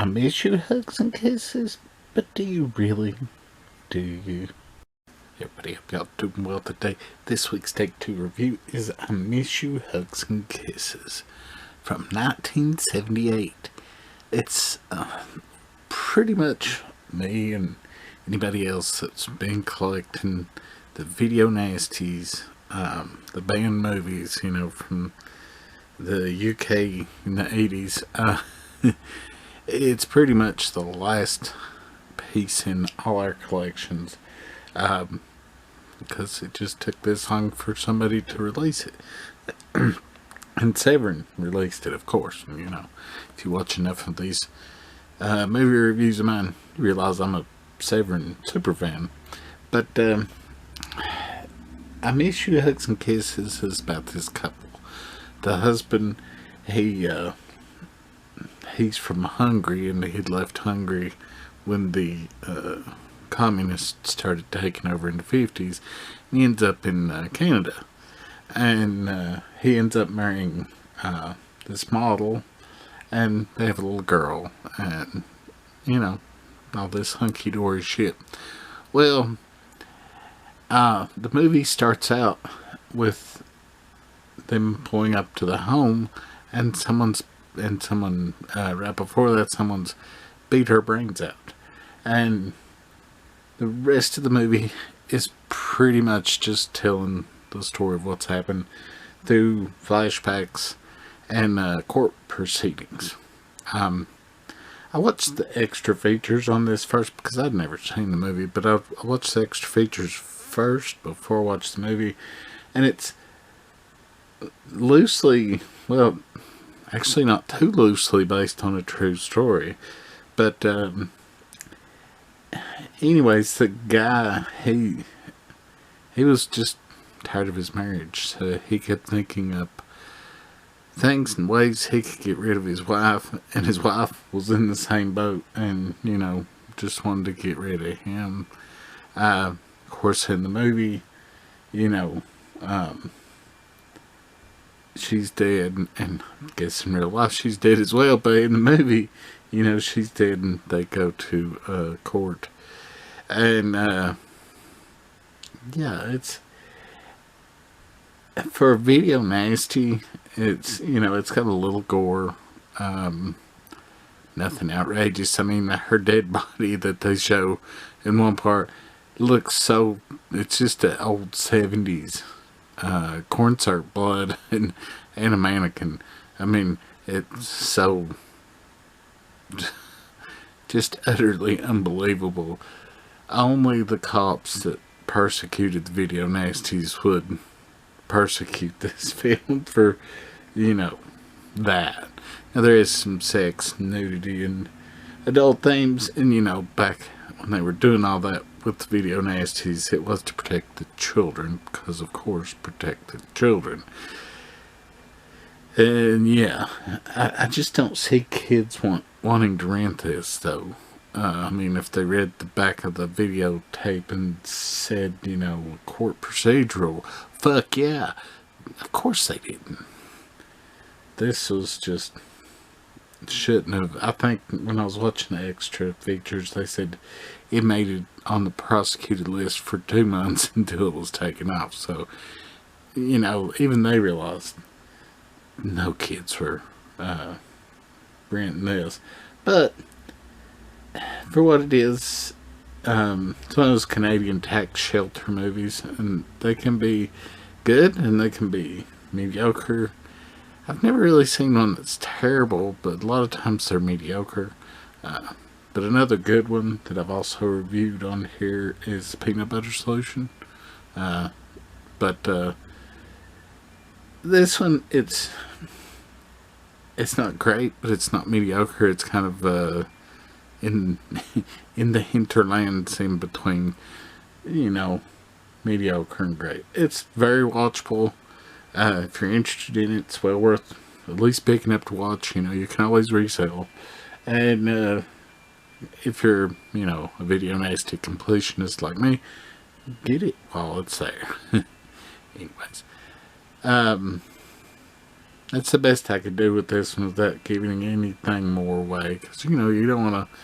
I miss you, hugs and kisses, but do you really? Do you? Everybody, hope y'all doing well today. This week's Take 2 review is I Miss You, Hugs and Kisses from 1978. It's pretty much me and anybody else that's been collecting the video nasties, the band movies, from the UK in the 80s. It's pretty much the last piece in all our collections, because it just took this long for somebody to release it. And Severin released it, of course. If you watch enough of these movie reviews of mine, you realize I'm a Severin super fan. But I Miss You, Hugs and Kisses is about this couple. The husband, he's from Hungary, and he'd left Hungary when the communists started taking over in the 50s. He ends up in Canada, and he ends up marrying this model, and they have a little girl, and all this hunky-dory shit. Well, the movie starts out with them pulling up to the home, and someone right before that, someone's beat her brains out. And the rest of the movie is pretty much just telling the story of what's happened through flashbacks and court proceedings. I watched the extra features on this first because I'd never seen the movie, but I watched the extra features first before I watched the movie, and it's loosely, well, actually not too loosely based on a true story, but anyways, the guy, he was just tired of his marriage, so he kept thinking up things and ways he could get rid of his wife, and his wife was in the same boat, and just wanted to get rid of him. Of course, in the movie, she's dead, and I guess in real life she's dead as well, but in the movie, she's dead, and they go to court. And it's, for a video nasty, it's it's got a little gore, nothing outrageous. I mean, her dead body that they show in one part looks so, it's just an old 70s cornstarch blood and a mannequin. I mean, it's so just utterly unbelievable. Only the cops that persecuted the video nasties would persecute this film for that. Now, there is some sex, nudity, and adult themes, and back when they were doing all that with the video nasties, it was to protect the children, because of course protect the children. And yeah, I just don't see kids wanting to rent this, though. I mean, if they read the back of the videotape and said, court procedural, fuck yeah. Of course they didn't. This was just, shouldn't have. I think when I was watching the extra features, they said it made it on the prosecuted list for 2 months until it was taken off. So, even they realized no kids were renting this. But for what it is, it's one of those Canadian tax shelter movies, and they can be good and they can be mediocre. I've never really seen one that's terrible, but a lot of times they're mediocre. But another good one that I've also reviewed on here is Peanut Butter Solution. But this one, it's not great, but it's not mediocre. It's kind of in the hinterlands in between, mediocre and great. It's very watchable. If you're interested in it, it's well worth at least picking up to watch. You can always resell. And if you're, a video nasty completionist like me, get it while it's there. Anyways, That's the best I could do with this one without giving anything more away. Because, you don't want to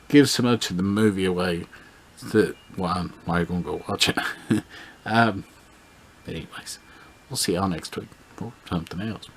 give so much of the movie away that, well, why are you going to go watch it? But anyways, we'll see y'all next week for something else.